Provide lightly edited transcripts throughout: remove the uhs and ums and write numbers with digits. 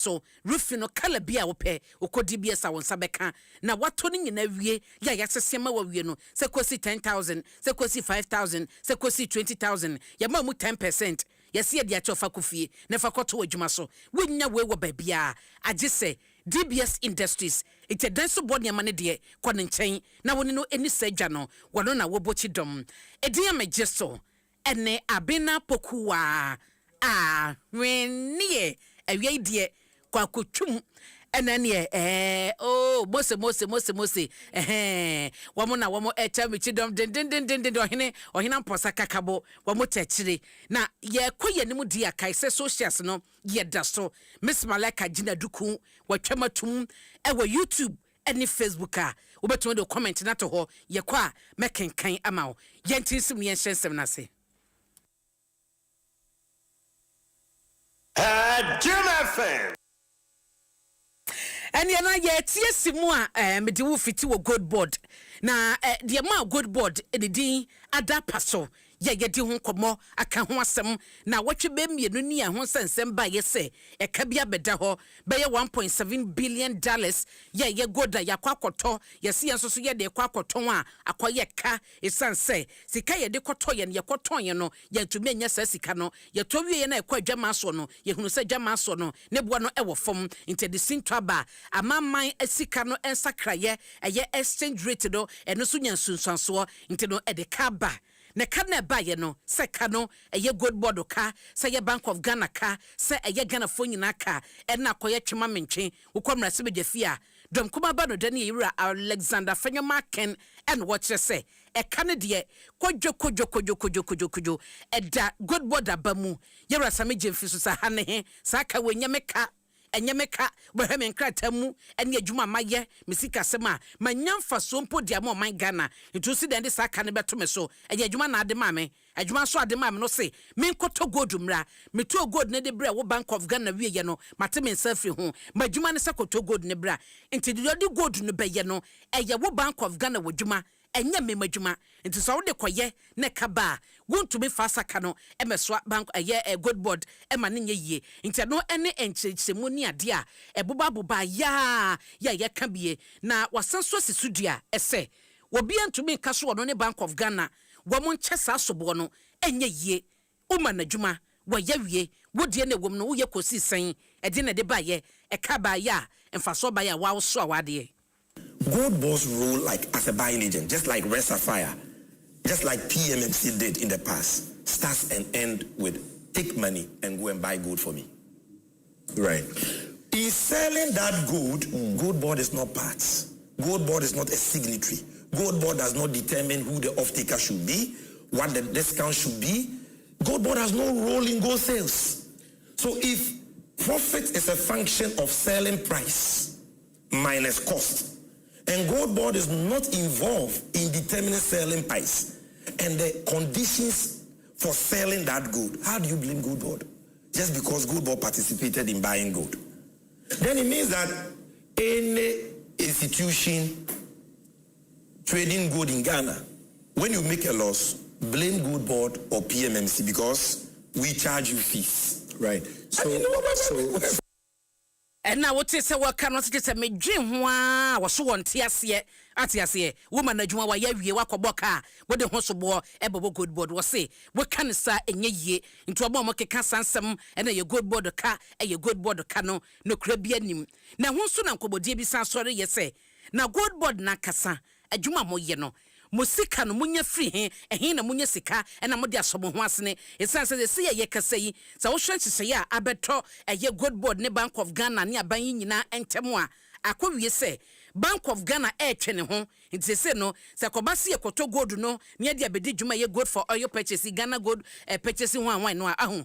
so roofing no color bia wo pe okodi bia sa won sabeka na wato ni nyina wie ya yasesema wa wie no se kosi 10,000 se kosi 5,000 se kosi 20,000 ya ma mu 10% yesi e dia chofa kufie na fa koto adwuma so wonya we wo ba bia agese DBS Industries it's a dance board ya mane de kwone nchen na woni no eni sagwa no wono na wobochi dom edia mejeso ene ABENA OPOKUA AHWENEE awie die kwa kotwum enane mose womo echa michidom den ohina mposa kakabo womo techire na ye koye nimu dia kai se socials no ye daso Miss Malaka Gina Duku watwamatum ewa YouTube any Facebook a wobetum de comment na to ho ye kwa mekenkan ama wo ye ntisim ye hensem na se Adom FM. And yana ye tie simu a me de wo fiti wo good board na de ma good board e din ada paso ye di ho komo aka ho asem na wotwe be mienu ni ho sensem ba ye se e ka bia beda ho be ye 1.7 billion dollars ye goda yakwakoto ye se yenso ye de kwakoto a akoye ka esanse sika ye de koto ye ne koton ye no ye ntumi nya sa sika no ye to wie ye na ekwa dwama so no ye hunu se dwama so no ne boa no e wo fom inte de sintwaba amamman asika no ensakraye eye exchange rate do eno so nya sunsanso inte no e de ka ba ne ka na ba ye no se ka no eye good board ka se ye Bank of Ghana ka se eye Ghana fo nyina ka e na koye twema mentwe ukomra se bedefia dom kuma ba no de ne yira Alexander Fenyoma Ken and what you say e ka ne de kojo e da good board abamu yira same jemfi so sa ha ne he sa ka wenyameka enyemeka boheme nkratamu ene adwuma maye misika sema manyamfa so mpo dia mo man Ghana ntu si de saka ne beto me so eye adwuma na ade ma me adwuma so ade ma me no se menkoto gold mra meto gold ne de bra wo Bank of Ghana wie ye no mate me selfie ho madwuma ne sakoto gold ne bra nti de gold no be ye no eye wo Bank of Ghana wadwuma enya me madwuma nti so wo de koye ne kaba wontumi fa saka no emeso bank eye good board ema ne nye yie nti no ene enchechemu ni ade a eboba ya ka bie na wasanso sisudua ese obi antumi nkaso wono ne Bank of Ghana wo mo nkyesa asobo no enye yie uma na dwuma wo ya wie wo die ne wom no wo ye kosi sen ede ne de ba ye e ka ba ya emfaso ba ya wa wo so awade. Gold boards rule like as a buying agent, just like Red Sapphire, just like PMMC did in the past. Starts and end with take money and go and buy gold for me. Right. In selling that gold, gold board is not parts. Gold board is not a signatory. Gold board does not determine who the off-taker should be, what the discount should be. Gold board has no role in gold sales. So if profit is a function of selling price minus cost, and gold board is not involved in determining selling price and the conditions for selling that gold, how do you blame gold board? Just because gold board participated in buying gold. Then it means that any institution trading gold in Ghana, when you make a loss, blame gold board or PMMC because we charge you fees. Right. So and now what is a work cannot just a me dream was so on atiase woman adwuma wa ya wie wakoboka wo de ho so bo ebobo good board wo say we kan sa enye yie nto obo mo keka sansem ena ye good board ka ye good board ka no kra bia nim na ho so na nkobodie bi san sori ye say na good board na kasa adwuma mo ye no musika no munya free he na munya sika ena mo de asobo ho asene esan se ye kasa yi sa wo hwenchese ya abeto ye good board ne Bank of Ghana ne aban nyina entemo a akɔwie se Bank of Ghana twene ho nti se no se kobase ekoto gold no ne de abedi dwuma ye gold for oil purchase Ghana gold purchase ho anwan no ahu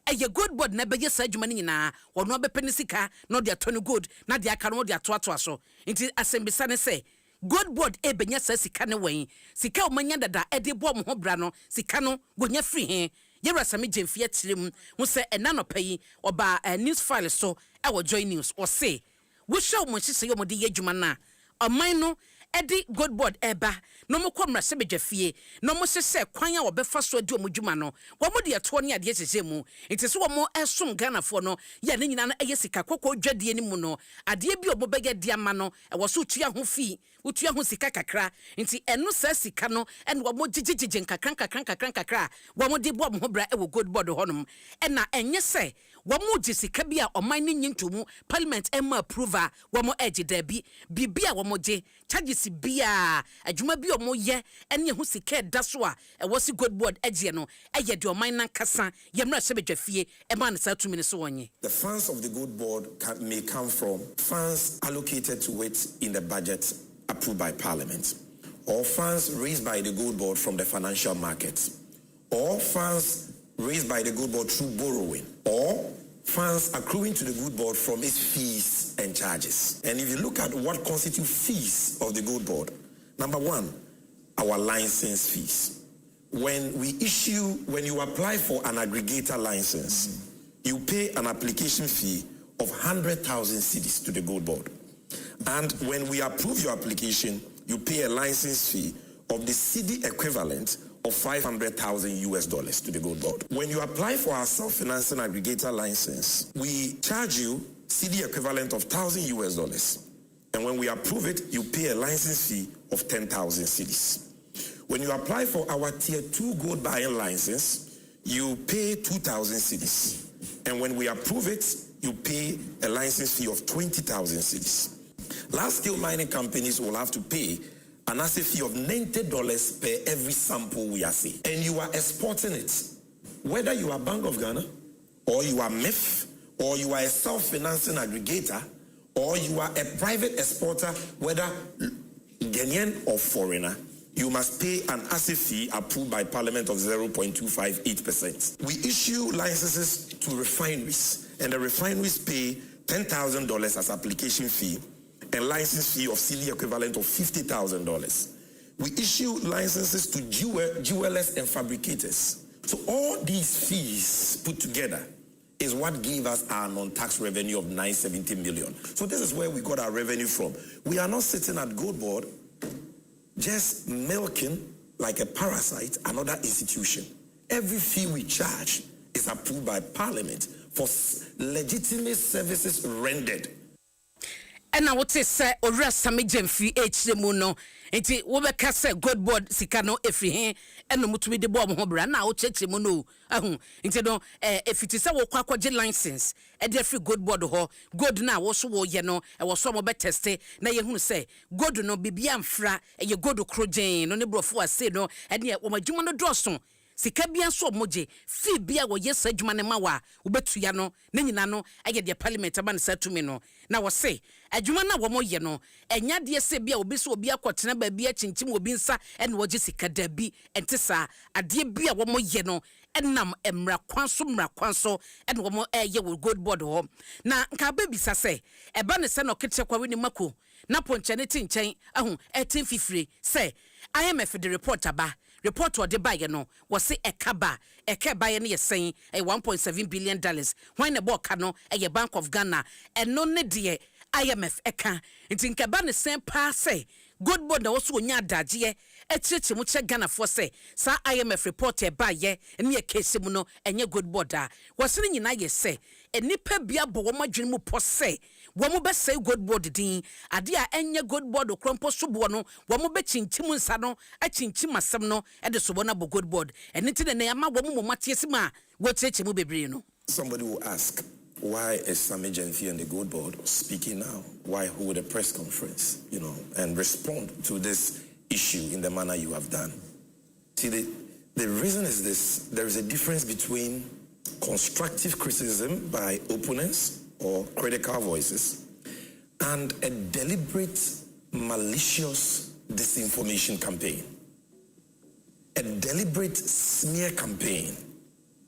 eye good board na beye sa dwuma nyina wono abepene sika no de atɔ no gold na de aka no de atoato aso nti asembisa ne se good board ebenya sa sika ne wen sika omanya dada ede bo mo ho bra no sika no gonya free he yewra same jemfie tirem ho se enanopa yi oba news file so e wo joy news o se wo show mo hye yo mo de yadwuma na oman no edi good board eba no mo kwamra se bedwafie no mo sese kwan a obefa so adi omudwuma no wo mo de ato ne ade sese mu enti so wo mo esom Ghanafo no ya ne nyina no eyesika kokko dwadie ni mu no ade bi obo bege dia ma no wo so tua ho fi utua ho sika kakra enti eno sa sika no ene wo mo gigigige nkakra wo mo de bo mo bra e wo good board honom ena enye se wo mo gisika bi a oman ni nyintomu parliament emma approval wo mo ege da bi bibia wo mo je charges bia adwuma bi omo ye ene ho sika da so a e wo si good board ege no eye de oman nan kasa ye mra se bedwafie e ma na sa 2 minutes wonye. The funds of the good board may come from funds allocated to it in the budget approved by Parliament, or funds raised by the good board from the financial markets, or funds raised by the good board through borrowing, or funds accruing to the good board from its fees and charges. And if you look at what constitutes fees of the good board, number one, our license fees. When you apply for an aggregator license, you pay an application fee of 100,000 cedis to the good board. And when we approve your application, you pay a license fee of the cedi equivalent of $500,000 to the good board. When you apply for our self-financing aggregator license, we charge you cedi equivalent of $1,000. And when we approve it, you pay a license fee of 10,000 cedis. When you apply for our tier 2 gold buying license, you pay 2,000 cedis. And when we approve it, you pay a license fee of 20,000 cedis. Large-scale mining companies will have to pay an asset fee of $90 per every sample we assay. And you are exporting it. Whether you are Bank of Ghana, or you are MEF, or you are a self-financing aggregator, or you are a private exporter, whether Ghanaian or foreigner, you must pay an asset fee approved by Parliament of 0.258%. We issue licenses to refineries, and the refineries pay $10,000 as application fee, and license fee of cedi equivalent of $50,000. We issue licenses to jewelers and fabricators. So all these fees put together is what gave us our non-tax revenue of 970 million. So this is where we got our revenue from. We are not sitting at Gold Board just milking like a parasite another institution. Every fee we charge is approved by Parliament for legitimate services rendered. And I would say, Ora Samijem free H. Enti wo beka se good board sika no efri he eno mutumi de bo mo bra na wo cheche mo no ahu enti no efiti se wo kwakwaje license e de free good board ho good na wo so wo ye no e wo so mo be teste na ye hunu se good no bibia mfra e ye good krogen no ne brofo ase no e de wo madwuma no doso sika bia so moje fi bia wo yes adwuma ne mawa wo betua no ne nyina no aye de parliament aba ne satumi no na wo se adwuma na wo moye no enya de se bia obi so obi akotena ba bia chinchim obi nsa ene wo je sika da bi ente sa ade bia wo moye no enam emra kwanso ene wo mo ye wo good board ho na nka ba bisa se eba ne se no kete kwa weni mako na ponche ne tinchen ahu etin fifire se IMF the report aba report or the buyer no was say a kaba ye ne yesen a $1.7 billion when the book no a Bank of Ghana and no ne de IMF eka nti nkaba ne sen pa say good board na so nya daje e chichi mu che Ghana for say sa IMF report e buyer ne case mu no enye good board a was ne nyina ye say enipa bia bo wo madwene mu po say wo mo be say good board din ade a enye good board krompo sobo no wo mo be chinchim nsa no a chinchim asem no e de sobo na bo good board eniti ne ama wo mo matiesima wo cheche mu bebre no. Somebody will ask, why is Sammy Jenfi and the good board speaking now? Why hold a press conference, and respond to this issue in the manner you have done? See, the reason is this: there is a difference between constructive criticism by opponents or critical voices and a deliberate, malicious disinformation campaign. A deliberate smear campaign,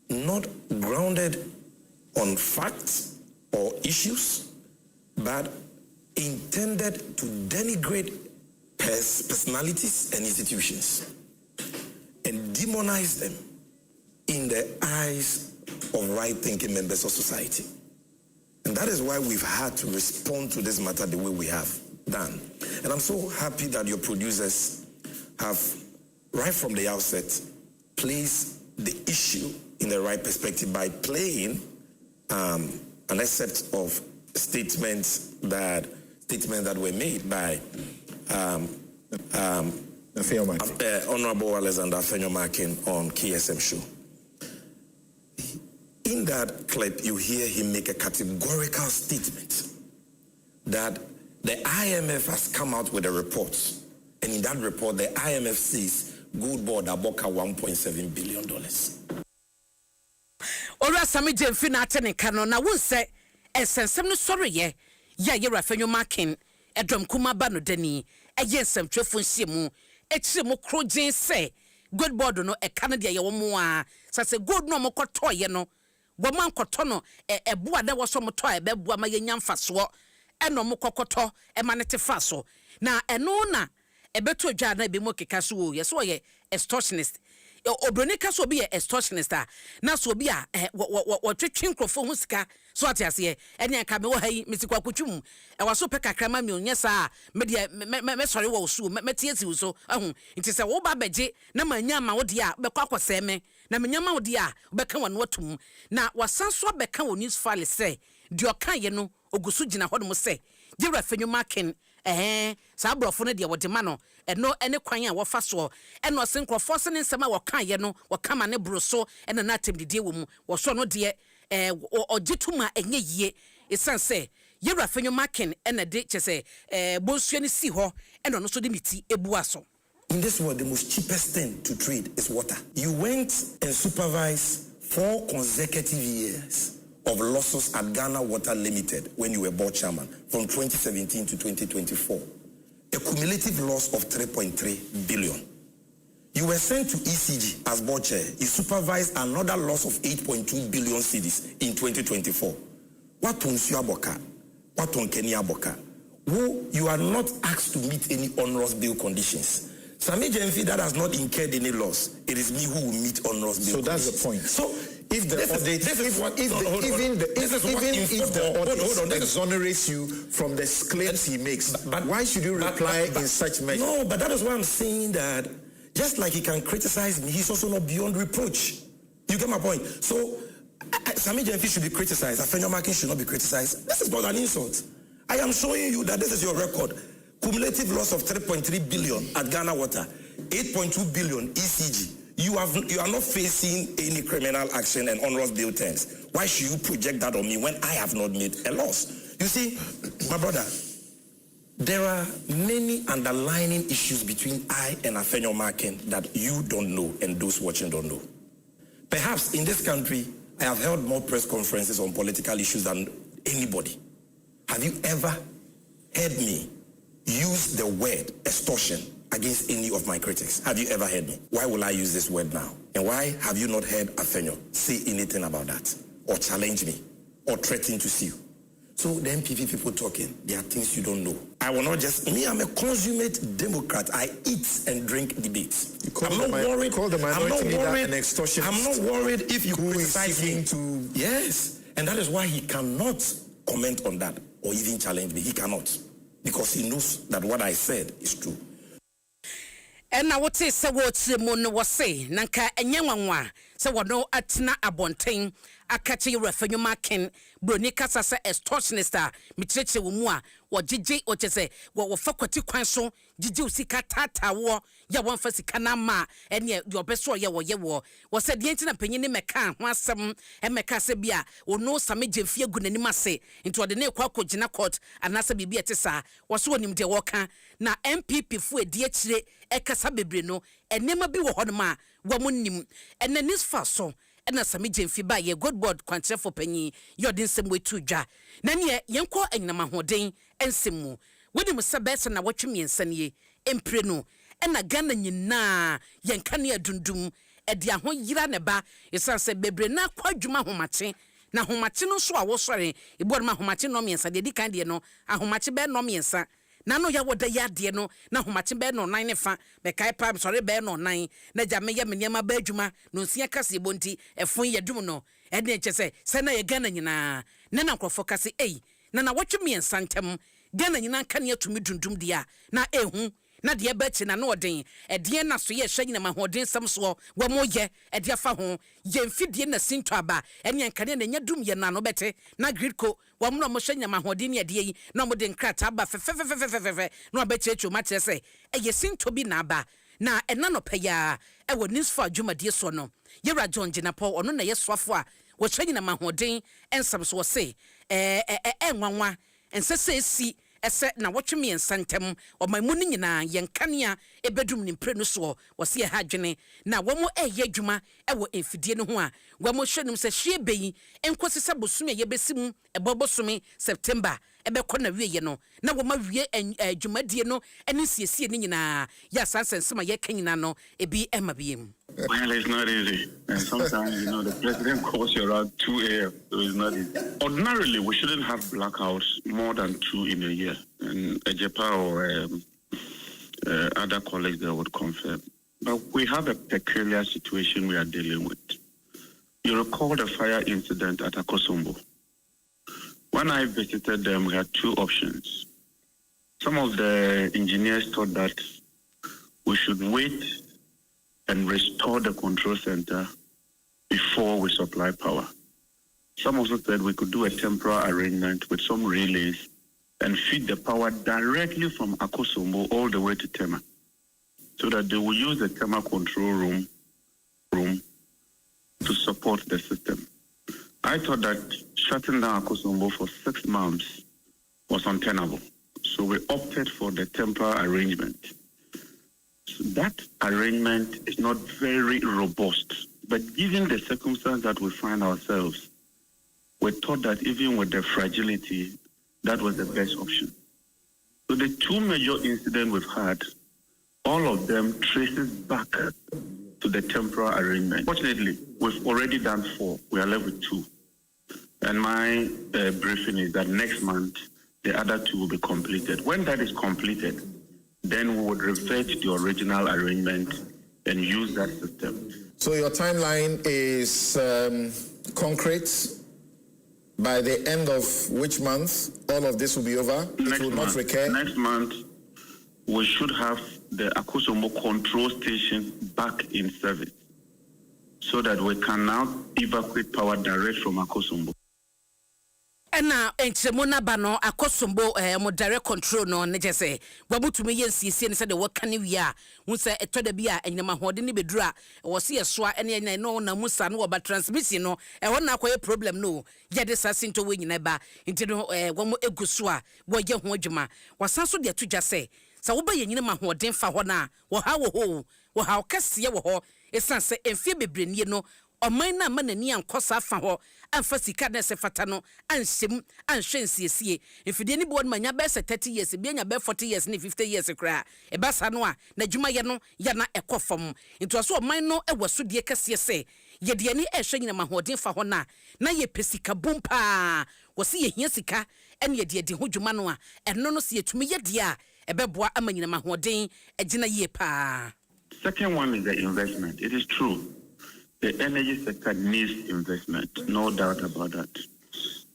not grounded on facts or issues, but intended to denigrate personalities and institutions and demonize them in the eyes of right-thinking members of society. And that is why we've had to respond to this matter the way we have done. And I'm so happy that your producers have, right from the outset, placed the issue in the right perspective by playing an excerpt of statements that were made by Honorable Alexander Afenyo-Markin on KSM show. In that clip, you hear him make a categorical statement that the IMF has come out with a report, and in that report, the IMF says gold board aboka $1.7 billion. Ora sami jemfi na atene kano na won se esensem no sori ye Afenyo-Markin Adom kuma ba no dani ensem twefo nsie mu ekire mu krogen se gold board no kana de ye wo mu a sase gold no mokoto ye no wo man koto no eboa da wo so moto e beboa ma ye nyamfaso eno mokokoto e manete faso na eno na ebeto dwa na be mo keka so wo ye so ye extortionist obroni ka so be extortionist na so be a twetwe nkrofo hu sika so atiase ene aka me wo hayi misikwa kwotwum e waso pe kakra ma me onye sa me de me sori wo so me tiesi so ahu nti se wo ba beje na manya ma wo de a be kwa akose me na menya ma wo de a be ka wonu otum na wasan so be ka wo news file se de okan ye no ogusu gina hodom se Jewra Afenyo-Markin sa brofo no de wo de ma no eno ene kwan a wo fa so eno senkrofo se ne nsema wo kan ye no wo kama ne bro so ena na atemdidie wo mu wo so no de ogituma enye yie esanse Jewra Afenyo-Markin ena de chese bonsuo ne si ho eno no so de miti ebu aso. In this world, the most cheapest thing to trade is water. You went and supervised 4 consecutive years of losses at Ghana Water Limited when you were board chairman from 2017 to 2024. A cumulative loss of 3.3 billion. You were sent to ECG as board chair. You supervised another loss of 8.2 billion cedis in 2024. What on Suaboka? What on Kenya Boka? You are not asked to meet any onerous bill conditions. Sami Jemfi, that has not incurred any loss. It is me who will meet onerous bill conditions. So that's the point. So if the audit exonerates you from the claims he makes, but why should you reply in such measure? No, but that is why I'm saying that just like he can criticize me, he's also not beyond reproach. You get my point? So Sami Jemfi should be criticized. Afenyo-Markin should not be criticized. This is not an insult. I am showing you that this is your record. Cumulative loss of 3.3 billion at Ghana Water, 8.2 billion ECG. You are not facing any criminal action and onerous bill terms. Why should you project that on me when I have not made a loss? You see, my brother, there are many underlying issues between I and Afenyo-Markin that you don't know and those watching don't know. Perhaps in this country, I have held more press conferences on political issues than anybody. Have you ever heard me use the word extortion against any of my critics? Have you ever heard me? Why will I use this word now? And why have you not heard Afenyo say anything about that? Or challenge me? Or threaten to sue? So the MPP people talking, there are things you don't know. I will not just, I'm a consummate Democrat. I eat and drink debates. I'm not worried. Call the minority leader an extortionist. I'm not worried if you criticize me. To... Yes. And that is why he cannot comment on that or even challenge me. He cannot. Because he knows that what I said is true. And now what is what Mono was saying, Nanka and Yamanwa, so what no Atina Abontain, Akachi Afenyo-Markin, Bronika Sasa extortionista, Micheche Wumwa, or Gigi, or Jesse, what were faculty council, Gigi Sika Tata war, Yawan Fasikanama, and yet your best war, Yawa, was said the internet opinion in Mekan, one some, and Mekasebia, or no Sami Jemfi Gunanimase, into the new Quako Jina court, and Nasa Bibiatesa, was one him de Walker, na MPP fu ediechire ekasa bebreno enema bi wo hodoma wamunim ene nis faso ena Sami Jemfi ba ye good board kwantre for panyi yodin semwe tudwa na ne yenko enyinama hoden ensemu wodi musabese na watwemi ensanie empre no ena Ghana nyina yenka ne adundum edi aho yira ne ba esanse bebre na kwadwuma homache na homache no so a wo sore ibodma homache no miensa de dikan de no ahomache be no miensa na no ya woda ya de no na homache be no nan ne fa be kai pam sore be no nan na ja me ya meniama ba adwuma no nsia kase bonti efon ye dum no e de chese se na ye Ghana nyina na na krofo kase ei na watwe miensa ntem Gana nyina nka ne atumi dundum dia na ehu na de beti na no den de na so ye hwa nyina mahoden sam so wo mo ye de afa ho ye mfidie na sinto aba ene nkane na nya dum ye na no bete na gridco wo mo no mo hwa nyina mahoden ne de yi na mo de nkrata aba fe no abeti echu ma kire se ye sinto bi na aba na ena no paya wo nisfo adwumadie so no ye John Jinapo ono na ye soafo a wo hwa nyina mahoden ensam so se enwanwa ensese si ese na wotweme ensantem o mamu ni nyina yenkanea ebedum ni mpre no so wo se ha dwene na wo mo eye adwuma wo enfidie no ho a wo mo hwenum se hwie beyi enkosi se bosome ye besim ebobosome September ebekọ na wiye no na wo ma wie adwumadie no ene siesie ni nyina ya sansensema ye kanyina no ebi emabiem. Well, it's not easy. And sometimes, the president calls you around 2 a.m., so it's not easy. Ordinarily, we shouldn't have blackouts more than 2 in a year. And Ejepa or other colleagues that would confirm. But we have a peculiar situation we are dealing with. You recall the fire incident at Akosombo. When I visited them, we had 2 options. Some of the engineers thought that we should wait and restore the control center before we supply power. Some also said we could do a temporary arrangement with some relays and feed the power directly from Akosombo all the way to Tema, so that they will use the Tema control room to support the system. I thought that shutting down Akosombo for 6 months was untenable, so we opted for the temporary arrangement. So that arrangement is not very robust, but given the circumstance that we find ourselves, we thought that even with the fragility, that was the best option. So the 2 major incidents we've had, all of them traces back to the temporary arrangement. Fortunately, we've already done 4. We are left with 2. And my briefing is that next month, the other 2 will be completed. When that is completed, then we would refer to the original arrangement and use that system. So your timeline is concrete. By the end of which month, all of this will be over? It will not recur? Next month, we should have the Akosombo control station back in service so that we can now evacuate power direct from Akosombo. Ena enchemo na ba no Akosombo mo direct control no ne jese wabutumi yensiesie ne se de wakane wi a hu se etoda bi a enyama hode ne beduru a wo se yesoa ene no na musa no ba transmission no wo na akoye problem no ye de sasinto we nyina ba nti no wo mo eguso a wo ye ho adwuma wasanso de atudwa se wo ba ye nyina ma hode fa ho na wo ha wo ha kase wo ho esan se enfie bebrenie no oman na manani ankosa fa ho amfa sika na se fata no anhyem anhwensiesie efide ni bo manya be 30 years bi anya be 40 years ni 50 years kra e basa no a na dwuma ye no ya na ekofam nto so oman no ewaso die kase se ye de ani ehwe nyina mahoden fa ho na ye pesika bompa wo se ye hia sika ene ye de ho dwuma no a eno no se yetumi ye de a ebeboa amanyina mahoden agina ye pa. Second one is the investment. It is true. The energy sector needs investment, no doubt about that.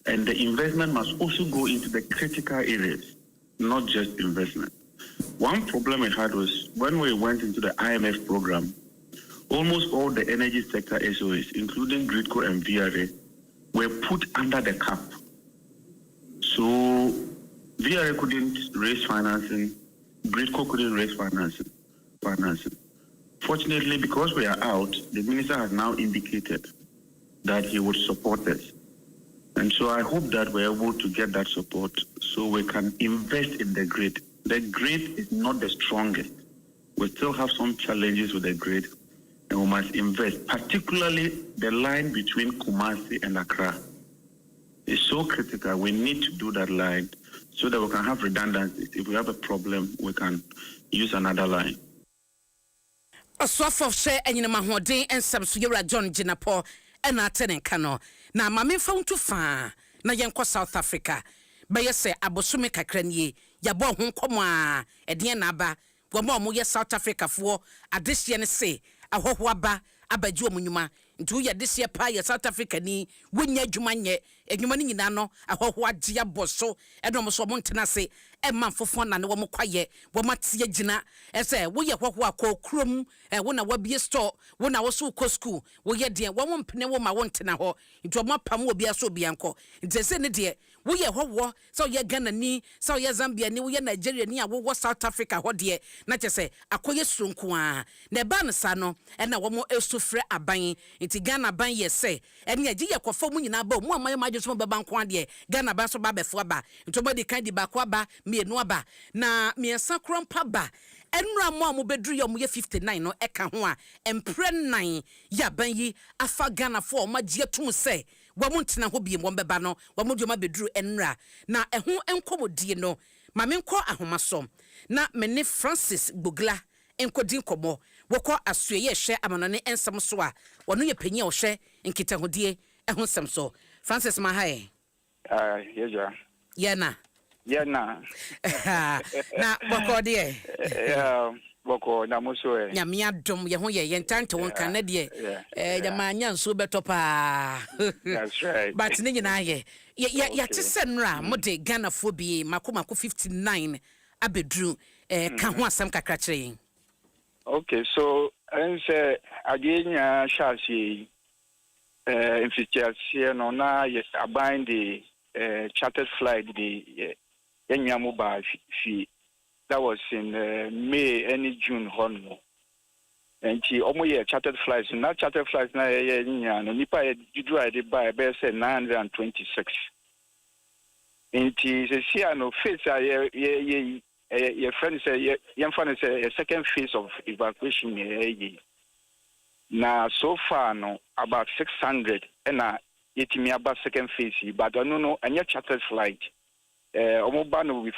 And the investment must also go into the critical areas, not just investment. One problem we had was when we went into the IMF program, almost all the energy sector SOAs, including Gridco and VRA, were put under the cap. So VRA couldn't raise financing, Gridco couldn't raise financing. Fortunately, because we are out, the minister has now indicated that he would support us. And so I hope that we're able to get that support so we can invest in the grid. The grid is not the strongest. We still have some challenges with the grid, and we must invest, particularly the line between Kumasi and Accra. It's so critical. We need to do that line so that we can have redundancies. If we have a problem, we can use another line. Oswafo hye enyina mahoden ensam so yewra John Jinapo ena atenenka no na mamemfa untu fa na yenko South Africa be yese abosome kakranie yabo ho nkomo a edien na aba wo mo ye South Africa fo adehye ne se ahoho aba abaji omo nyuma nti wo ye this year pa ye South Africa ni wonya adwuma nye adwuma ni nyina no ahoho agye aboso edom so mo ntena se emma fofo na ne wo kwaye wo matie gina ese wo ye hoho akokrom wo na wabie store wo na wo so ko school wo ye de wo mpene wo ma wo ntena ho nti wo mapam obi aso obi anko nti se ne de wo ye hoho so ye Ghana ni so ye Zambia ni wo ye Nigeria ni a wo South Africa ho de na chese akoye suronko a na ba ne sa no na wo mo esufre aban nti Ghana ban ye se ene agi ye kofo mu nyina ba mu amaye majeso beba nko ade Ghana ba so ba befo aba nti bodi kan di ba ko aba mienu aba na miensa krompa ba enra mo amobedru ye mo ye 59 no eka ho a empre 9 ya ban yi afa Ghana fo ma gie tum se wo mo ntena ho biem wo beba no wo mo dioma bedru enra na eho enkomodie no ma menko ahomasom na mene Francis Bugla enkodin komo wokọ asuye hye amanone ensem so a wono ye panyi o hye nkitahodie ehun sem so Francis Mahai yeja yana na boko de boko na muso nyame adom ye ho ye yentante won kan na de jama nya nso beto pa that's right but ne nyina ye ya tisenra mo de Ghana phobia makomako 59 abedru ka ho asem kakra kire. Okay, so and say again Shashi infiltration no na abind the chartered flight the Yanyamuba fee that was in May and June honno. And she almost chartered flights, not chartered flights na no nipa you drive by best 926. And she says no face your friend say your friend say a second phase of evacuation now so far no about 600 and yetimi about second phase but I don't know any chartered flight omobano with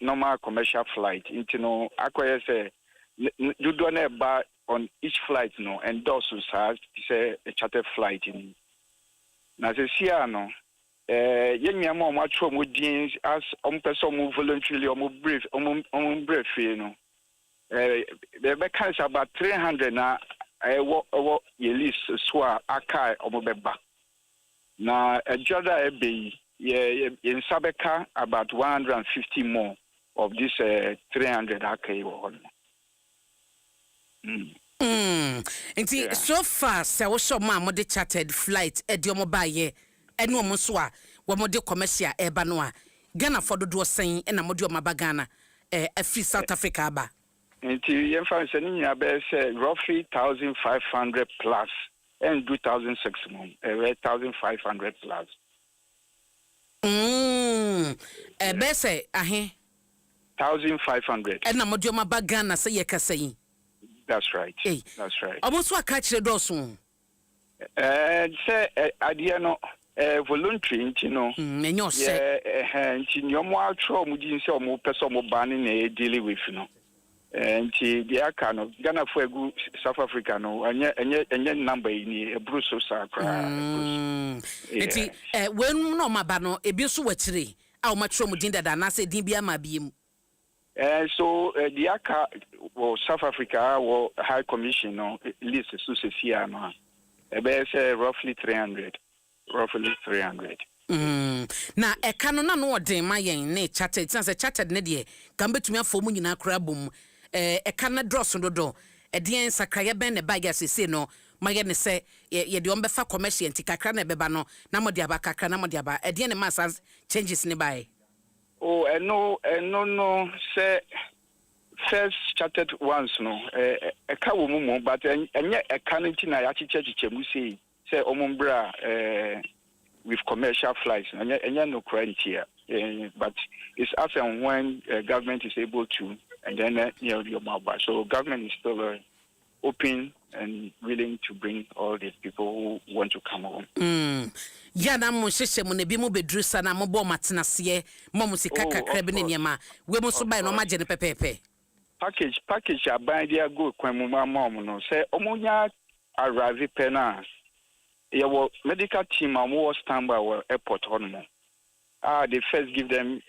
normal commercial flight into no acquire say you don't have on each flight no and those who has say a chartered flight in now say no yenya mo matcho mo din as person mo voluntarily mo brief you know be can about 300 na wo ye list so aka mo beba na ejoda ebe ye insabeka about 150 more of this 300 aka wo Nti so far se wo show ma mo de chartered flight e de mo ba ye ene omo so a wo mo de commercial eba no a Ghana for do sen na mo de o maba Ghana afi South Africa ba nti ye fa se ni nya be say roughly 1500 plus and 2006 month 1500 plus be say ahe 1500 na mo de o maba Ghana se ye kasa yi. That's right. That's right. Almost what catch the dosun. Say idea no voluntary, you know. And you say, in your more outro, we didn't say more person more banning a dealing with, you know. And the kind of Ghana for a good South Africa, no, and yet number in a Bruce Sacra. When no mabano, a bisu wetri, how much from Dinda than I say Dibia Mabim. So the ACA or South Africa or High Commission no list here no roughly 300 na e kanu na no den ma yen ne chartered sense chartered ne de kan betumi afo mu nyina kra bom e kan dross dodo e den sakraye ben ne bag asese no ma ye ne se ye de ombefa commercial ntikakra na beba no na mo de aba kakra na mo de aba e den ne massa changes ne bai. Oh, no, say first chartered once, no, a cow mumu, but and yet a canning I actually say Omumbra with commercial flights, and yet no credit here. But it's as and when government is able to, and then your mobile. So government is still open and willing to bring all these people who want to come home. Ya na mo hyehyɛ mo na bi mo bedrusa na mo bɔ matenase mo musika kakra bi ne niema we mo so bai no ma gye ne pepepe package aban dia go kwan mu ma no say omunya arrive pena ye wo medical team am wo standby wo airport hono they first give them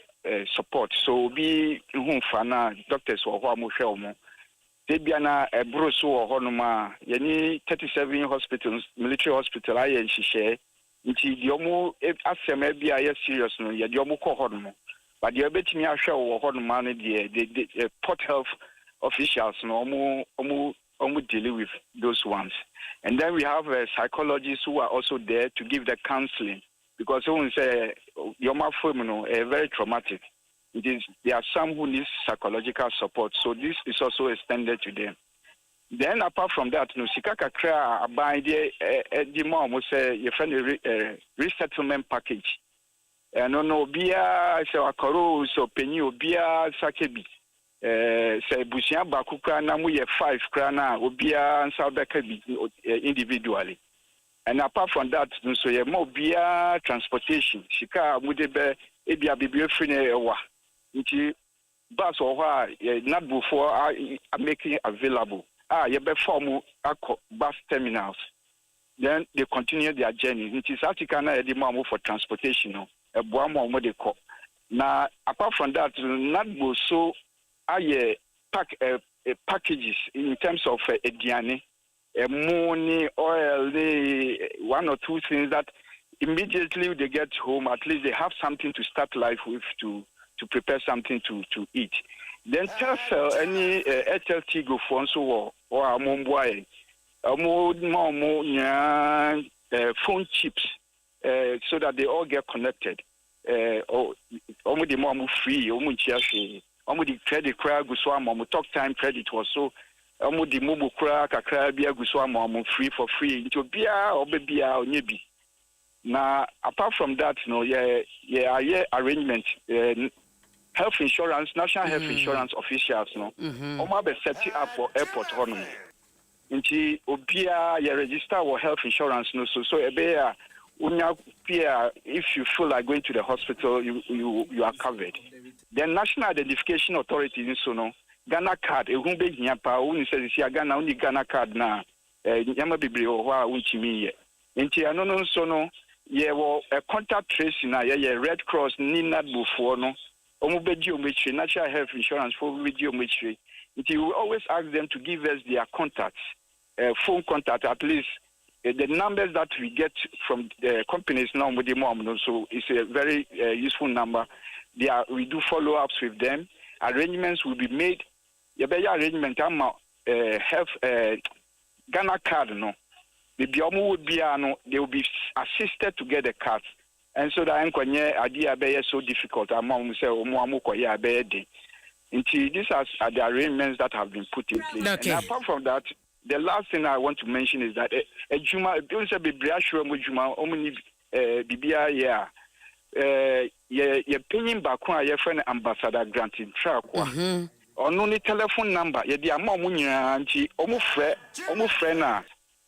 support so be hu fa na doctors wo ho am hwe omo Tebiana Brusso or Honoma, Yeni 37 hospitals, military hospital, I and Shishe, into the Omo, after maybe I serious, no, Yadomo Honmo. But the Abetini Asha or Honoma, the port health officials, no, Omu deal with those ones. And then we have psychologists who are also there to give the counseling. Because someone say, Yoma Fumino, very traumatic. There are some who need psychological support, so this is also extended to them. Then apart from that, no sikaka kra abide the mom will say your friend resettlement package. No bia so akoro so penny bia sakebi. Say busia bakuka na mu ye 5 kra na obia nsa bekabi individually. And apart from that, no so ye mo bia transportation. Sika mudebe ebia bibie free wa. Bus or not before are making available. You be form bus terminals. Then they continue their journey. It is Atikana Edimamo for transportation. A Boamo Modeko. Now, apart from that, not so packages in terms of Ediane, money, oil, one or two things that immediately they get home, at least they have something to start life with to prepare something to eat. Then tell any HLT go for so or a mumbai, phone chips, so that they all get connected. Or the mom free, the credit card go talk time credit was so. The mobile crack a crabia go free for free into beer or baby or nebi. Now, apart from that, no, arrangement. Health insurance, national health insurance officials, no. Be setting up for airport honor. Inti obia you register for health insurance, no. So if you feel like going to the hospital, you are covered. Then National Identification Authority, so no. Ghana card, be nyapa. Uni says Ghana only Ghana card na. Yama bibli owa unchimi. Inti anono so no. A contact tracing na Red Cross ni not before no. National health insurance for video. We always ask them to give us their contacts, phone contact at least. The numbers that we get from the companies now with the mom, so it's a very useful number. We do follow-ups with them. Arrangements will be made. Arrangement health Ghana card no. They will be assisted to get the cards. And so that idea be so difficult among say these are the arrangements that have been put in place. Okay. And apart from that, the last thing I want to mention is that a Juma don't say be Juma Bibia ye paying back your friend ambassador granting track. Or no telephone number, ye the amount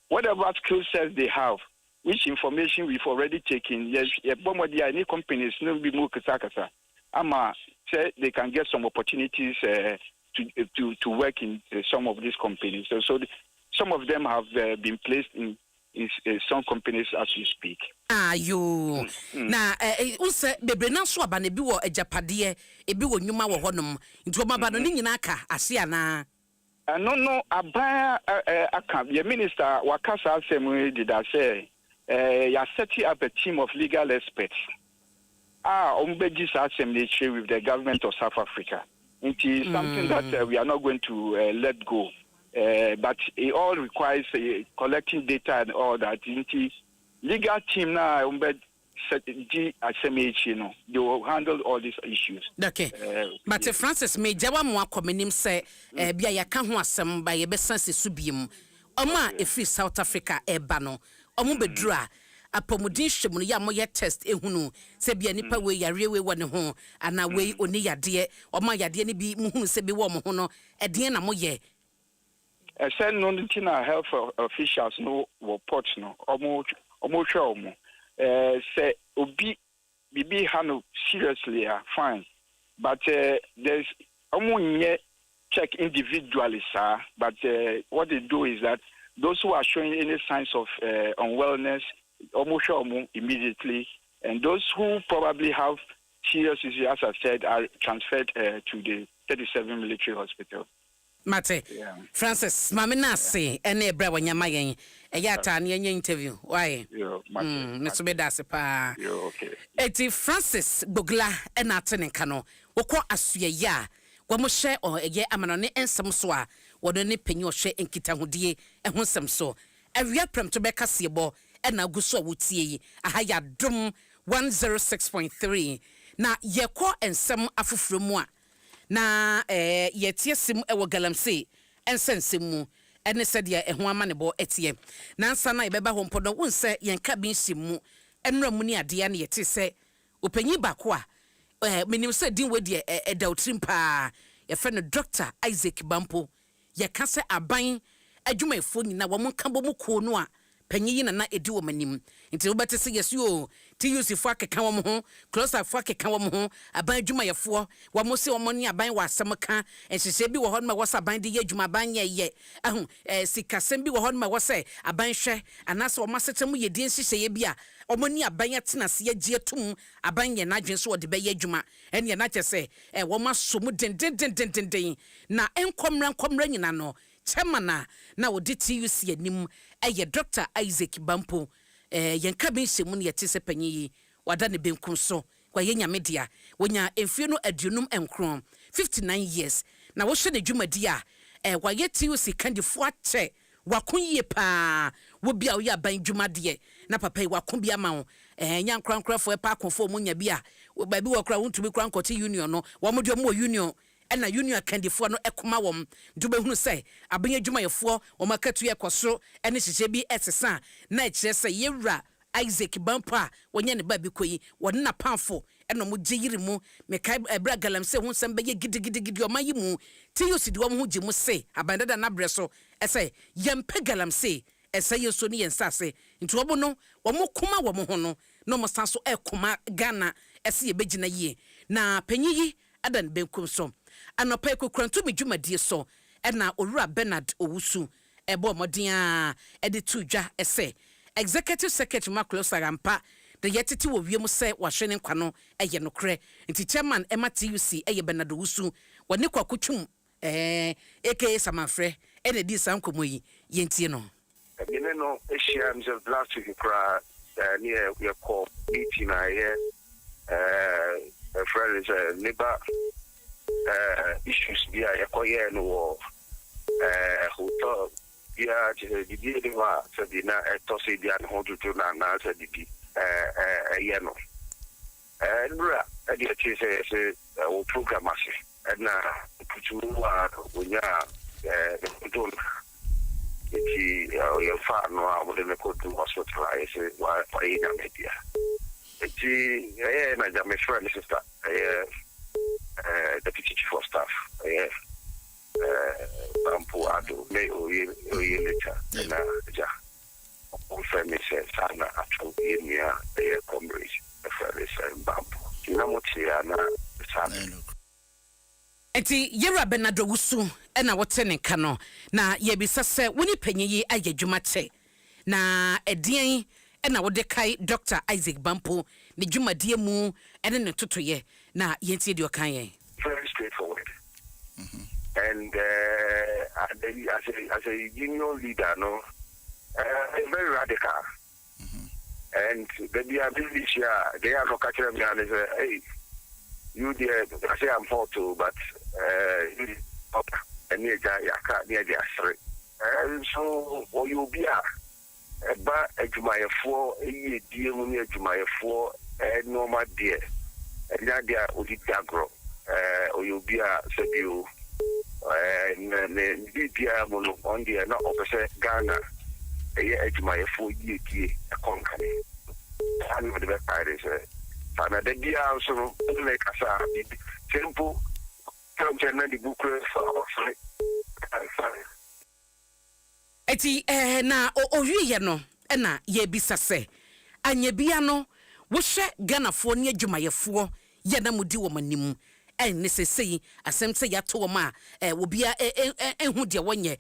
whatever skill sets they have. Which information we've already taken? Yes, any companies no be more kasakasa. Ama say they can get some opportunities to work in some of these companies. So some of them have been placed in some companies as we speak. You na unse bebre na so aba na bi wo ajapade e bi wo nyuma wo honom nti omaba no nyina ka ase ana. No aba aka the minister wakasa asem did I say you are setting up a team of legal experts. Ombejis assembly with the government of South Africa. It is something that we are not going to let go. But it all requires collecting data and all that. Legal team now, they will handle all these issues. Okay. But Francis, me jawa mo akomenim say bia yaka ho asem ba ye besanse subiem. Oma efi South Africa eba no. Omo bedura apomudin hwemu no ya moye test ehunu se bia nipa we yare we wone ho ana we oni yade oma yade ni bi muhunu se bi wo mo ho no edien na moye. Said no Tina health officials no report no omo hwe omo say obi bibi hano seriously fine but there's omo nye check individually sir but what they do is that those who are showing any signs of unwellness omo hwe omo immediately and those who probably have serious issues as I said are transferred to the 37 military hospital. Mate. Francis, mamina say ene bra wanyama yen. Eya ta na yenye interview. Why? Yo, mate. Meso be da se pa. Yo, okay. Eti Francis Gbogla ena atene kano. Wokọ asuye ya. Wamo hye o eye amanone ensem so a wodo ne panyi o hye enkitahudie ehun sem so. Awia prem to be kasebo ena aguso wotie yi. Aha ya Adom 106.3 na yekọ ensem afoforo mu a na yetie sim ewo galamse ensensem mu ene sadia eho ama ne bo etie na nsa na yebeba ho mpodo wonse yenka bi nsim mu enra mu ni ade ya na yete se opanyi bako a menim se din we de edawtrim pa ye fe no Dr. Isaac Bampo ye ka se aban adwumayefo nyina wo monka bo mu ko no a panyi na edi wo manim nti wo bete se yes yo TUC fo akeka wo ho closer fo akeka wo ho aban adwumayefo wo mo se wo mo ni aban wa asem ka enhyehyɛ bi wo ho no ma wo sa aban de ye adwuma aban ye ahu sikasem bi wo ho no ma wo se aban hwɛ anase wo masetem ye die nhyehyɛ bi a wo ni aban atena se agye tum aban ye na adwen so wo de be ye adwuma ene na kyɛ se wo maso mu den na enkomra nyina no Chamana na wodi TUC anim eye Dr. Isaac Bampo yenka ben hyemu ne yete se panyi yi wada ne benkum so kwa yenya media wonya emfie no adunum enkron 59 years na wo hye ne dwumadi a wa ye TUC kandifo ache wakon yie pa wo bia wo ya ban dwumade na papa yi wakon bia ma wo nya nkrankrafo e pa akonfo mu nya bia ba bi wo kra wontumi kra nkɔte union no wo mo de mo union ena union kandifo no ekoma wom dube hunu sei abenya dwumayefo wo makatu ekɔso ene hyehye bi etesa na ekire sei yewura Isaac Bampo a wonye ne ba bi koyi won na panfo ena mo gyeyiri mu mekai ebra galamse hu nsem beye gidigidi o mayi mu TUC de wo ho gye mu sei abandada na bre so ese yempe galamse ese yeso ni yensase nti wo no wo mo koma wo mo ho no no mo sanso ekoma Ghana ese ye begina yie na panyi adan benkum so anopa ekukrantu medwumadie so ena owura Bernard Owusu ebo modin a ede tudwa ese executive secretary Maklos Arampa de yetete wo wiem se wahwe ne nkwano eye nokre nti chairman ema TUC eye Bernard Owusu woni kwakotwum aka Samafre ene di sankomo yi yentie no ene no eshia mze last week kra near your call meeting friend is neighbor issues bia yakoye no hotel bia the di wa sabina to say bia no to na say di ye no nra e dey say o program ase na putu wa onya don eti your fa no a wo de me ko to hospital I say wa for ina media eti na jam friend sister deputy chief of staff Bampo Adom me oye later na ja on family says sana atu enia comrade friend Bampo na motia na sana enti yewura Bernard Owusu ena wote ne ka no na yebisa se woni panyi yi ayadwuma che na edien ena wode kai Dr. Isaac Bampo ne dwumadie mu ene ne totoye na yentie de okan yen very straightforward. And as a union leader, no, very radical. And the ability they are not catching me and say, hey, you there, I say I'm for too, but you up and near the street. So, or you be a Jumaya 4, a dear money, a Jumaya 4, and no my dear. And that there would be Dagro, or you be a Sabu. BPR on the not officer Ghana, a year to my 4 year a company. And with the best pirates, and the dear also like a simple come to the book for eti na owie no na ye bisa se anya bia no wo hwe Ghana fo ne adwumayefo ye na mudi wo manim ne sesei asem se ya to ma wo bia ehu de wonye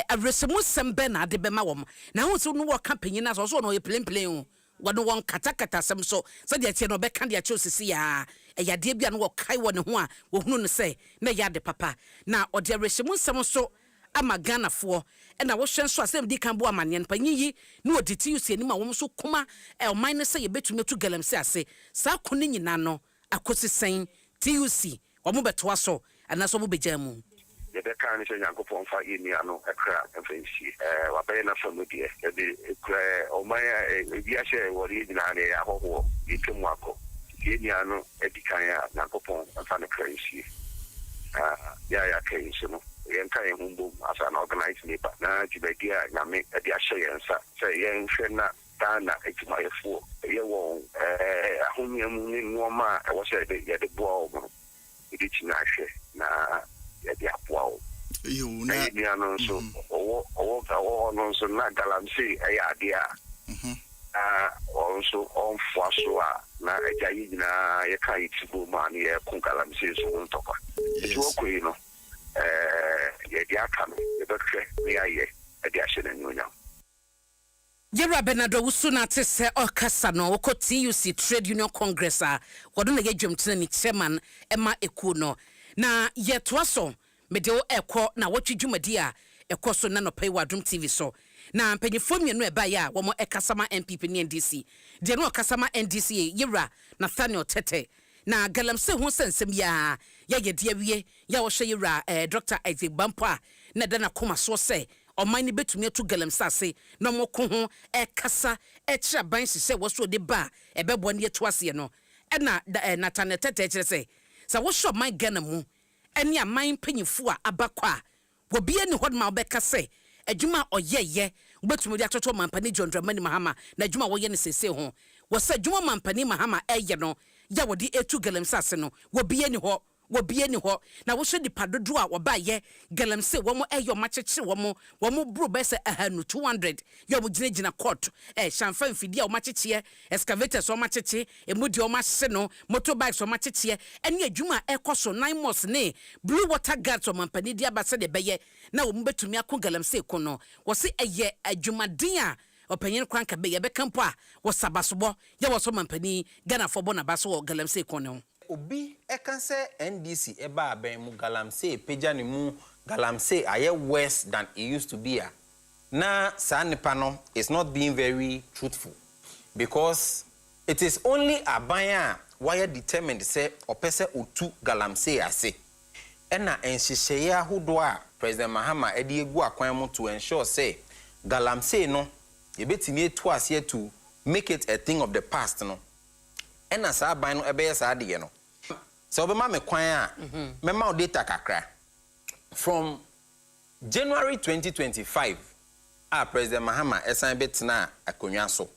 awresemu sembe na de be ma wo na hu so no wo campaign na so no ye plen o wado won katakata sem so se de tie no be kan de acho sisi ya yade bia no wo kai wo ne ho a wo hunu no say na yade papa na ode rehyimu nsem so ama Ghana fo na wo hwen so asem di kan bo amane no panyiyi na oditi usie ni ma wo so kuma oman ne say ye betumi to galamse ase sa kone nyina no akosisen TUC wo mo beto aso anaso mo bejamu ye de kan ni se Nyankopon fa yini ano ekra emfensi wa be na famudie ye de ekra oman bi a she wo ri nyina ne ahoho yitemu akọ yini ano edikan ya Nyankopon fa ne kransi ya kai shi no yen kan humbo as an organized labor na jibedia nyame e dia hye yensa say yen hwe na Ghana ejumayefo ye won ahomyam ni nwoma e wo say ye de boa o edi tina hwe na ye de aboa o yo na ni ano so owo no so na galamse e ya de a also on foaso a na ejayi na ye kan itibo ma ni e kun galamse so ntokwa eti wo ko yi no ye dia kanu ye bekre ni aye e dia hye na nyonya Yera Benado usuna tese okasa no woko TUC Trade Union Congress a wodo na ye dwemtene ni chairman Emma Eku no na yetoa so mede wo ekọ na wotwedwumadi a ekọ so na no pay Adom TV so na mpanyefo mienu eba ya wo mo ekasama MPP ni NDC de no okasama NDC Yera Nathaniel Tete na galamse ho sensem ya ye de awie ya wo hwe Yera Dr. Isaac Bampa na da na koma so se oman ni betumi atu galamse ase na mo ko ho ekasa ekira ban hye wo so de ba ebebo ne etu ase no na Nathaniel Tete ekire se sa wo hwe oman Ghana mu ene aman panyifo a abakwa wo bia ni hodma obeka se adwuma oyeye ubetumi de atoto mampani John Dramani Mahama na adwuma wo ye ne sese ho wo se adwuma mampani Mahama eye no ya wo de etu galamse ase no wo bia ni ho na wo hwe dipa dodo a wo ba ye galamse wo mo eyo macheche wo mo bro be se 200 yo mo gina court shamfa mfidi a wo macheche excavators wo macheche emudi wo mahye no motorbikes wo macheche ene adwuma ekoso 9 months ne blue water guards wo mampani dia ba se de beye na wo mbetumi akọ galamse ko no wo se eye adwumaden a opanyin kwanka be ye be kampo a wo sabasobo ye wo so mampani Ghana fo bo na ba so wo galamse ko no obi ekanse NDC eba aben mu galamse peja ni mu galamse aye worse than it used to be na sa nipa no is not being very truthful because it is only aban why determined say opese otu galamse ase ena enhyehyeye ahodo a President Mahama edi egu akwan mu to ensure say galamse no yebetimi etu ase to make it a thing of the past no ena sa aban no ebe sa de no so be ma me kwan a me ma data kakra from January 2025 President Mahama esan betina akonwa so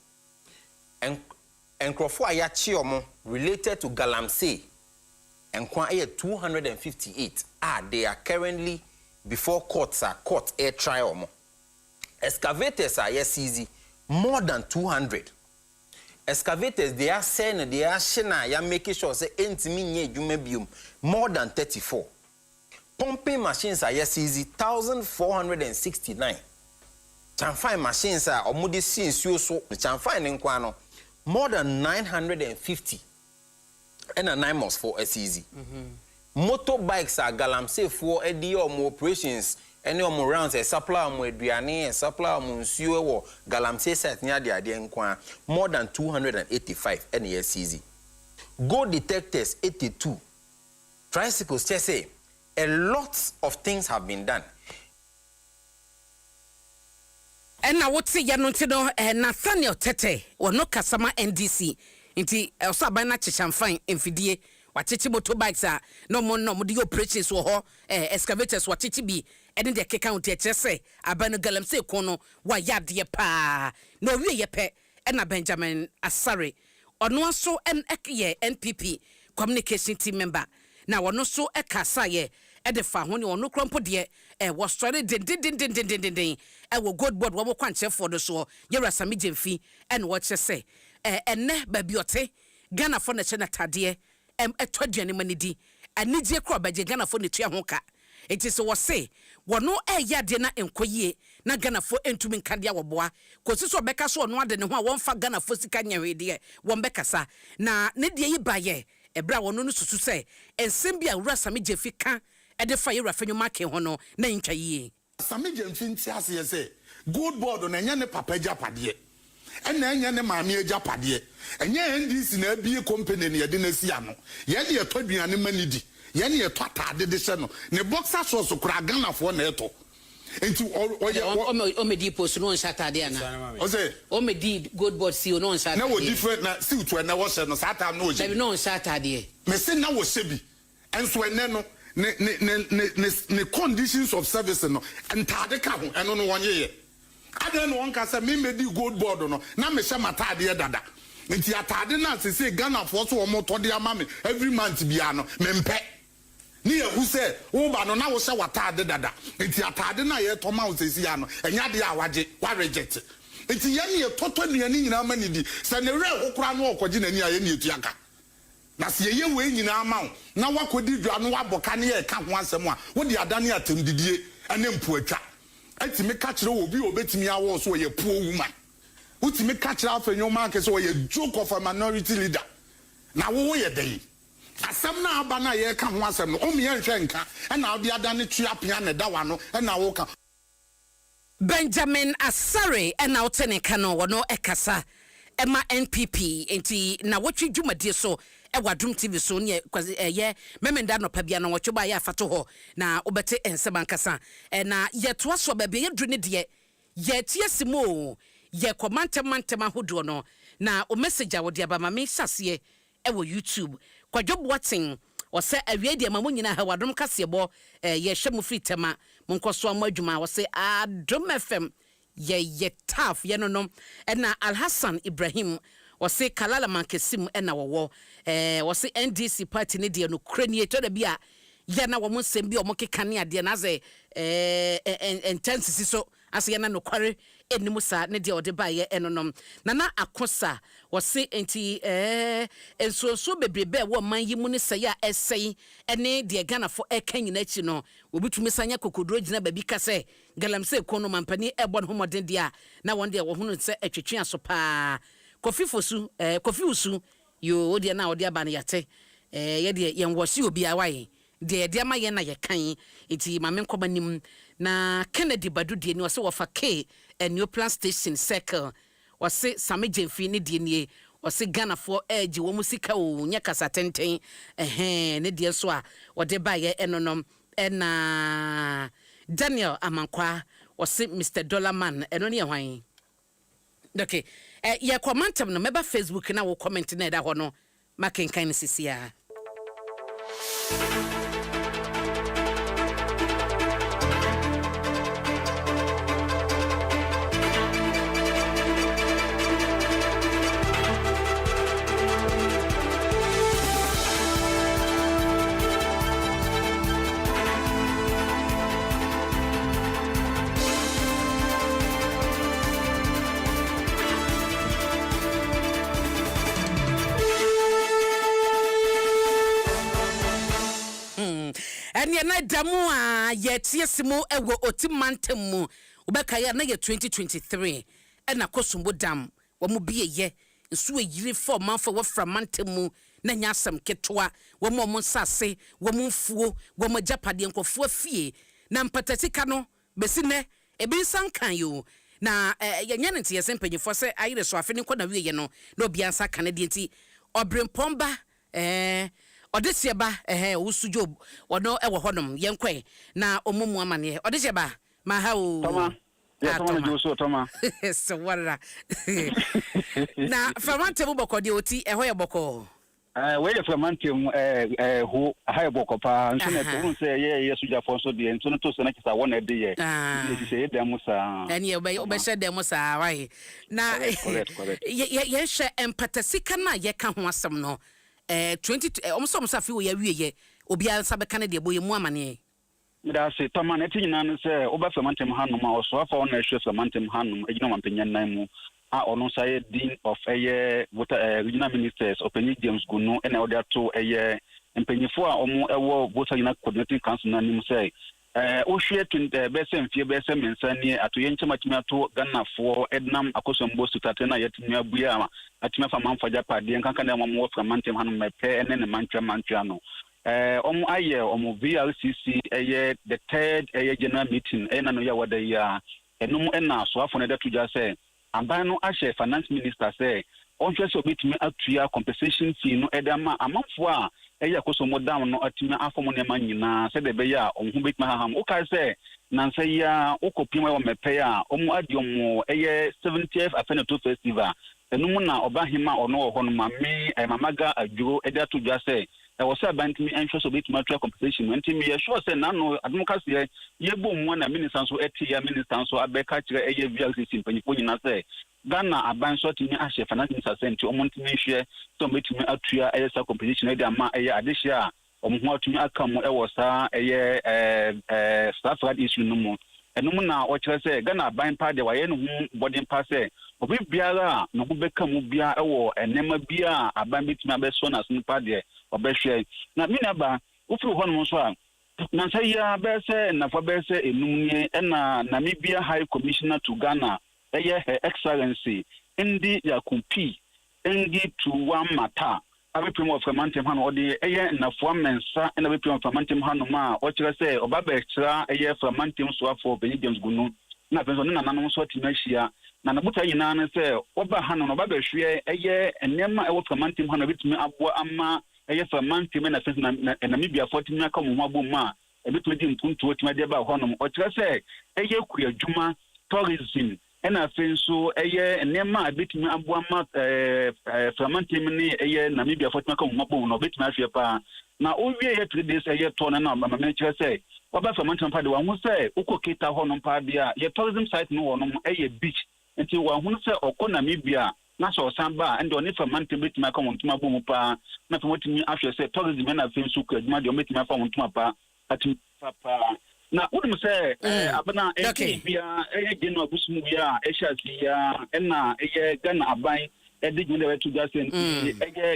enkrofo aya chi omo related to galamse enkwa 258 they are currently before court air trial omo excavators are easy more than 200 excavators they are saying they are shina ya making sure say entimi nye dwuma biom more than 34 pumping machines are easy 1469 chamfine machines are omudi sinsuo so chamfine nkwa no more than 950 and a 9 months for easy motorbikes are galamse for edi operations any rounds a supply mo aduane supply mo nsuo wo galamse set nya de ade nkwa more than 285 and easy go detectors 82 tricycles just say a lot of things have been done. And now what's ya no tino Nathaniel Tete or no kasama NDC inti osabana chichamfine enfidie wachichi motorbikes no mo di operations wo ho excavators wachichi bi ene de keka unti chese abanu galamse kono wa yade pa no wie ye pe na Benjamin Asare ono so ye NPP communication team member na wono so ekasa ye de fa ho ne ono krompo de was story din wo good board wo kwanche for the so Yera Sami Jemfi and what you say enne babiote Ghana for na chena tade etoduane manidi anije kro baje Ghana for ne tua ho ka enti so wo say wono yade na enkoyie na Ghana for entumi nkade awoboa kosi so beka so ono ade ne ho a won fa Ghana for sika nyawede won bekasa na ne de yi baye ebra wono no susu se ensem bia wura Sami Gyamfi ka e de fa yewra fanyo make ho no na ntwa yie Sami Gyamfi nti ase se good board na nya ne papa japade ena nya ne maame japade enya NDC na abie company ne yede na si ano ye de etodwane manidi ye ne etotade de se no ne boxer shorts kura ganafo na eto enti o medi post no nsatade ana o say o medi good board si o no nsatade na wo different na si to na wo se no satam no oji no nsatade me se na wo se bi enso ene no ne conditions of service no ntade ka ho eno no wonye ye ade no wonka se me medi gold board no na me hye matade dada nti atade na se Ghana for so wo to de ama me every month bia no me mpe ni ehu se wo ba no na wo hye watade dada nti atade na ye to ma wo se ya no enya de a waje wa reject nti ye ne toto nuani nyina ma ni di se ne re hokora no okoje nani a ye ne etuaka na se ye we nyina ma wo na wakodi dwa no waboka ne ye ka ho asem a wo de adane atem didie ene mpu atwa atimi ka kire obi obetimi awo so ye poor woman utimi ka kire afenyo man ke so ye joke of a minority leader na wo ye dey asem na aba na ye ka ho asem no o me ye hwe nka na odi adane tua pia ne da wa no na wo ka Benjamin Asare na otene ka no wono ekasa ema NPP enti na wotwe dwumade so Adom TV so ne ye memenda no pa bia na wotwe ba ya afato ho na obete ensem ankasa na ye to so ba bia ye dru ne de ye tie simo ye komantem ahodo no na o message a wo de aba ma me sase wo YouTube kwadwob watching o se awie de ma mo nyina ha Adom kasebo ye hwe mu free tema mo nkoso am adwuma wo se Adom FM ye tough ye no na Alhassan Ibrahim o se kalala mankesim na wo o se NDC party ne de no kranie to da bia ye na wo mo sem bi o mo kekane ade na ze intensity so ase ye na no kware enimu sa ne de o de ba ye enonom na akosa wo se enti enso bebrebe wo man yi mu ne se ya esei ene de Ghana fo eka nyina chi no obitumi sanya kokodro gina ba bi ka se galamse kono mampani ebon homoden dia na won de wo hunu se atwetwe aso pa Kofi usu yo odi na odi aba na yate ye de ye nwosi obi awaye de de ma ye na ye kan enti ma men koba nim na Kennedy Badu de ni o se wo fa K new plan station circle o se Sami Gyamfi ni de ni o se Ghana for edge wo musika o nya kasa tenten ne de so a o de ba ye enonom na Daniel Amankwa o se Mr Dollarman eno ne hwan okay ya commentem no meba Facebook na wo comment na da ho no makenkan sisia ene na damu a ye tiesimo ewo otimantem mu obeka ya na ye 2023 ena kosumbo dam wo mu biye ye nso yiri for manfo wo framantem mu na nya asem ketwa wo mo nsase wo mu mfuo wo mo japade nkofo fie na mpatatika no besine ebi sankan yo na ye nya nti ye sempanyifo se ayire so afi ne kɔ na wiye no na obi ansa kan de nti obrempomba Odesieba usu job wono ewo honom yenkwe na omumu amane Odesieba ma ha o Toma ya toma na joso toma so wara na famante mu bokodi oti eho ye boko we ye famante mu ho ha ye boko pa nso na to nse ye yesu jafo so de nso no to se na kisa wona de ye ye se ye dem sa ani obe she dem sa wai na ye she empatasika na ye ka ho asem no 20 almost afi wo ya wiye obi ansa be kan de boye mu amane da se toma na tinyina no se oba famantem hanum a oso afa ona ehwe famantem hanum egina mampenyan nan mu a ono say dean of regional ministers Openi James Gunu ena oda to eye empenyifo a omo ewo voter unit coordinating council na nim say Oshie to the Bessem, Fia Bessem, and Sani, at Yenchamato, Ghana for Ednam, Akosombo, Tatena, Yetimia Buyama, Atima for Manfajapa, the Ankana more from Mantem Han, my pair, and then the Manchano. Aye, VLCC, the third general meeting, and I know what they are, and no more now, so often that to just say, and by no Ashe, finance minister say, on just submit me up to your compensation fee, no Edama, a month for. Eya kosomo down no atima afomone manyina se de beya onhu betma ham o ka se na nse ya okopima wa mepe a omu adiomo eye 70th Afeneto festival enum na obahima ono ho no mame mamaga adwo ede ato dwa se e wo se abantimi enhwe so betma twa compensation ntimi ye sure se na no adum ka se ye bom na minister so eti ya minister so abeka kire eye VLCC mpanyifo nyina se Ghana aban so timi ahye finance minister senti omontimi hwe so betimi atua eye sa competition ede ama eye adehia omho atumi akam ewo sa eye staff rad issue no mu enum na o kire se Ghana aban pa de waye no hu boarding pass e obi biara no ho bekam bia ewo enema bia aban betimi abeso na sun pa de obehwe na mina ba ufu ho no so a na say ya be se na fo be se enum ni na Namibia High Commissioner to Ghana Her Excellency Ndi Yakumpi Ndi to one mata abepem of Mantem Han odi na fo mensa na abepem of Mantem Han ma o kire se oba be kira from Mantem so afọ Benny James Gunu na penso na nanom so timahia na nabuta yina na se oba han no oba be hwe enema ewo from Mantem Han abetumi abo ama from Mantem na penso na Namibia 40 aka mo abo ma ebetumi di mpuntu otuma de ba honom o kire se kuya dwuma tourism ena fenso enema abetumi aboama Framantem ni Namibia 40 maka mo no betumi ahwe pa na owie ye 3 days to na mama me kire say oba Framantem pa de wa hu say ukoketa ho no pa bia ye tourism site no wo no beach enti wa hu say okọ Namibia na so samba and oni Framantem betumi aka mo ntuma bo mu pa na Framantem ahwe say tourism na fenso ku adwuma de o betumi afa mo ntuma pa ati papa na udum se abana bia genu abusum bia ehia na Ghana aban digin de to gas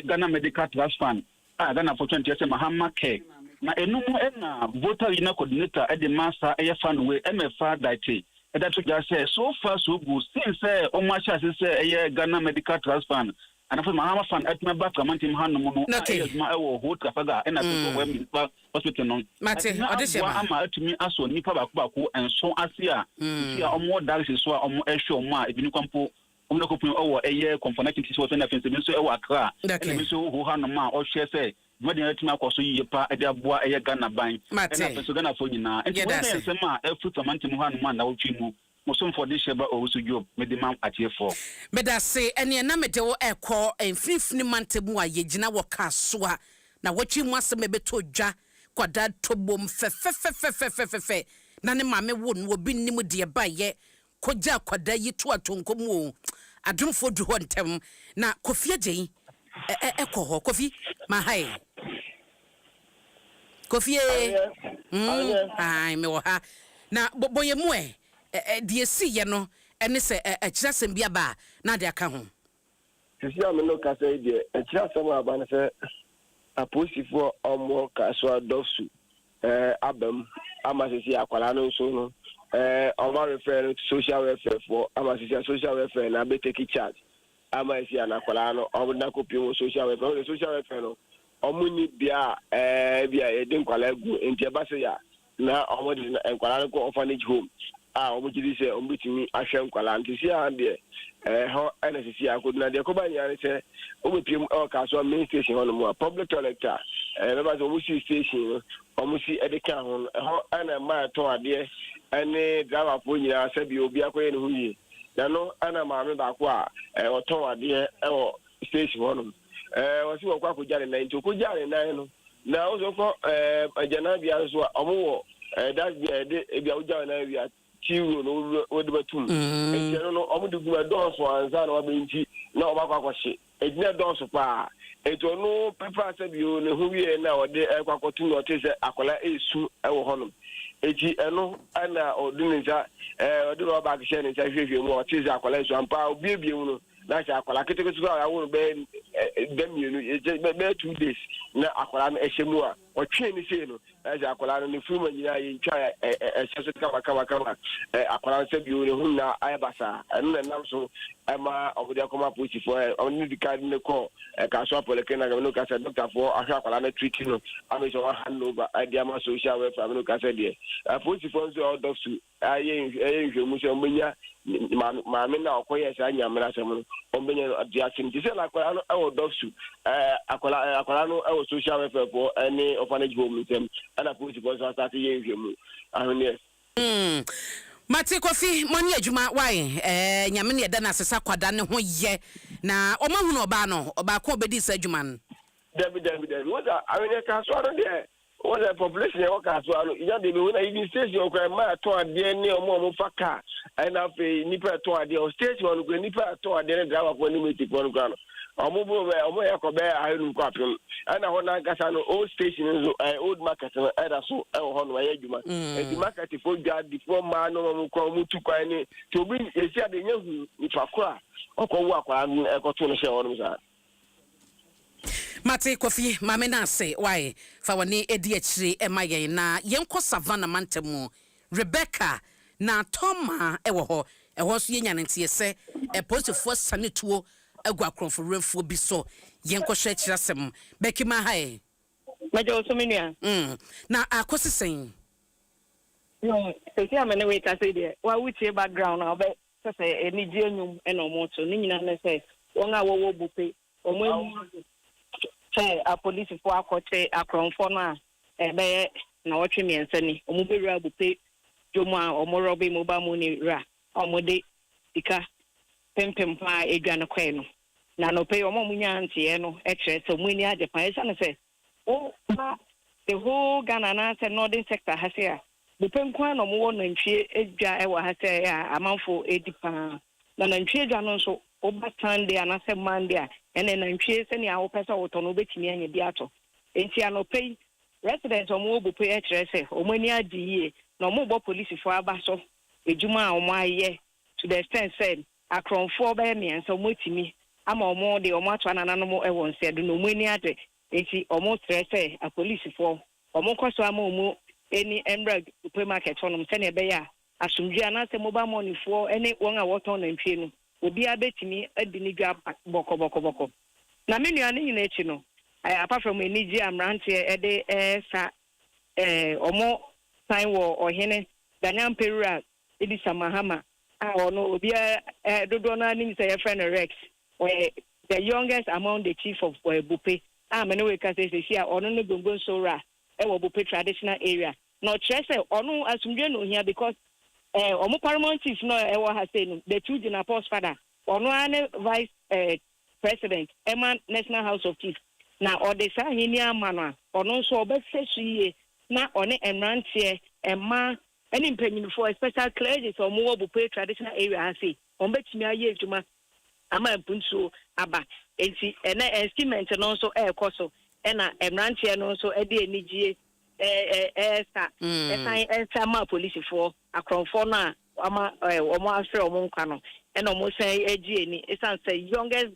Ghana medical trust fund Ghana for 20 years Mahama Care na enum na voter union coordinator the master fund we MFA date that to just say so far so good since omasha say Ghana medical trust fund and for Mahama fund at my back Framantem Han no ma ewo hold kafaga na to we hospital no Mate odishema ama atumi aso nipa bakubako enso asia tia omo dalisi so omo ehwe omo a ebini kwampo omo nakopun owo conformity tisi wo na fense bi so ewo akra ebi so ho ha no ma o hwe se modi atumi akoso yiye pa ede aboa Ghana ban na fense Ghana fo nyina enti wo na ensema efu Framantem Han no ma na wotwi mu mosom for this sheba o so job medimam atiefo meda se ene na mede wo ekọ enfifini mantemu a yegina wo kasoa na wotwi mu asem beto dwa kwada tobom fe na ne mame wo no obi nim de ba ye koja kwada yi to atonkom o adumfo du ho ntem na Kofi Agyen ekọ ho Kofi ma hai Kofi ai me wo ha na boye mu de si ye no ene se kirasem bia ba na de aka ho sisi ameno ka se de kirasem aba na se aposifo omo ka so adofsu abam amasisi akwala no so no omo refer to social welfare for amasisi social welfare na be take charge amasisi anakwala no omo na kopio social welfare no omo ni bia bia e din kwala gu enti eba se ya na omo di nkwala no ko orphanage home omo jidi se omo bitimi ahwe nkwala ntisi ande ho NSC akoduna de ko banya ne se omo piem ka so main station ho no mo public toilet remember so omo si station omo si edeka ho ana ma to ade ene driver fo nyina se bi obi akoye ne hu yi na no ana ma me ba ko a o to ade o station ho no o si wo kwa ko jare na nti ko jare na no na o so ko agena bia so omo wo that bia de bia o jare na bia tiwo no wodi batum enti no omo de guma don so anza na wabenti na oba kwakwache ejina don so pa eto no pepa se bio ne hu wie na ode kwakwotu no te se akola esu ewo honom eji eno ana odunza ode no ba kse ne ta hwehwe mu o te se akola esu ampa obiebie mu no na cha akola keteketu a yawo be demienu be 2 days na akola no ehyemu a ɔtwe ne sei no ɛsɛ akwala no ne furu ma nyinaa yɛntwa ɛhyɛ so kama akwala no sɛ bio ne ho nyinaa ayɛ basaa ɛno na nam so ɛma ɔmode akɔma apolisifoɔ ɔne di ka ne kɔ kaso apɔlɛkɛ na gamene ka sɛ dɔktafoɔ ahwɛ akwala no treaty no ame sɛ ɔhand over ade ama social welfare amene ka sɛ deɛ apolisifoɔ nso ɔdɔ so ɛyɛ nhwɛmu sɛ ɔmbɛnya maame na ɔkɔyɛ saa nyamena asɛm no ɔmbɛnya ade ase nti sɛ akwala no ɛwɔ dɔ so akwala no ɛwɔ social welfare foɔ ɛne orphanage home ntɛm ɛna apolisifoɔ nso asase yɛ nhwɛmu ahweneɛ Mate Kofi money adwuma why nyame ne yɛda na asesa kwada ne ho yɛ na ɔmahu no ɔba no ɔba ko obedi sa adwuma no David what ahweneɛ ka so no deɛ what the population yɛ wɔka so ano ya de be when even station okra ma to ade ne ɔmo faka ɛna fe nipa to ade o station no kra nipa to ade ne driver ko ni meeting ko no kra no ɔmo yɛ kɔ bɛ ahenu ko apem ɛna hɔ na nkasa no old station nso old market no ɛda so ɛwɔ hɔ no ɛyɛ adwuma edi market fo dwa di fo ma no ɔmo kɔ ɔmo tu kwan ne to bi esi ade nya hu nipa ko a ɔkɔ wo akwara no ɛkɔto no hyɛ hɔ no saa Mate Kofi mame na se why fa woni edi akyire ema yɛn na yɛnkɔ Savannah mantamu Rebecca na Toma ɛwɔ hɔ ɛhɔ so yɛnya ntie sɛ ɛposifoɔ sanetuo agwa akronfo remfo bi so yɛnkɔ hwɛ akyire asɛm bɛki ma ha ɛ majo so menua na akosi sen no sɛ amene we ka sɛ de wa wutie background na ɔbɛ sɛ eni die nyum ɛna ɔmo to ne nyina ne sɛ wɔn a wɔwɔ bupe ɔmo sɛ apolisifoɔ akɔte akronfo no a ɛbɛyɛ na wɔtwe miɛnsa ni ɔmo bɛwura bupe dwom a ɔmo rɔbe mo ba mo ne wura ɔmo de sika pempem pa edwa no kɔɛ no na no pay ɔmo nya nteɛ no ɛkyerɛ sɛ ɔmo ni agye pa ɛsa ne sɛ o ba the whole Ghana na sɛ northern sector ha sɛ a bupe nkwa na ɔmo wɔ nantwie edwa ɛwɔ ha sɛ a amanfo edi pa na nantwie edwa no nso oba Sunday anasɛ Monday a ɛna nantwie sɛ nea wopɛ sɛ wotɔ no obetumi anya bi atɔ enti anɔpɛ residents ɔmo wɔ bupe ɛkyerɛ sɛ ɔmo ni agye yie na ɔmo bɔ polisifoɔ aba so edwuma a ɔmo ayɛ to the extent sɛ akronfoɔ bɛyɛ miɛnsa ɔmo timi ama ɔmo de ɔmo ato anananom ɛwɔ nsɛdo na ɔmo ani ade enti ɔmo trɛ sɛ apolisifoɔ ɔmo kɔ so ama ɔmo eni embra bupe market hɔnom sɛnea ɛbɛyɛ a asomdwe anasɛ mobile moneyfoɔ ɛne wɔn a wɔtɔn nantwie no obi abetimi adi ne dwa bɔkɔbɔkɔbɔkɔ na me nua ne nyina akyi no apart from enigye amranteɛ ɛde sa ɔmo san wɔ ɔhene Daniel Perura edi Samahama a ɔno obi dodo na nim sɛ yɛ friend Rex the youngest among the chief of Bupe mene we ka sɛ a ɔno ne gongo sora ɛwɔ Bupe traditional area na ɔkyerɛ sɛ ɔno asomdwe no hia because ɔmo paramount chief no ɛwɔ ha sɛ no the two jina post father ɔno ane vice president ɛma National House of Chiefs na ɔde saa hini ama no a ɔno nso ɔbɛsɛ so yie na ɔne mmeranteɛ ɛma ɛne mpanyinfoɔ special clergy sɛ ɔmo wɔ Bupe traditional area ha sɛ ɔmo bɛtumi ayɛ adwuma ama mpuntuo aba enti ɛna estimate no nso ɛkɔ so ɛna mmeranteɛ no nso ɛde anigye ɛsa ma polisifoɔ akronfoɔ no a ama ɔmo afrɛ ɔmo nkwa no ɛna ɔmo sɛ agye ani ɛsan sɛ youngest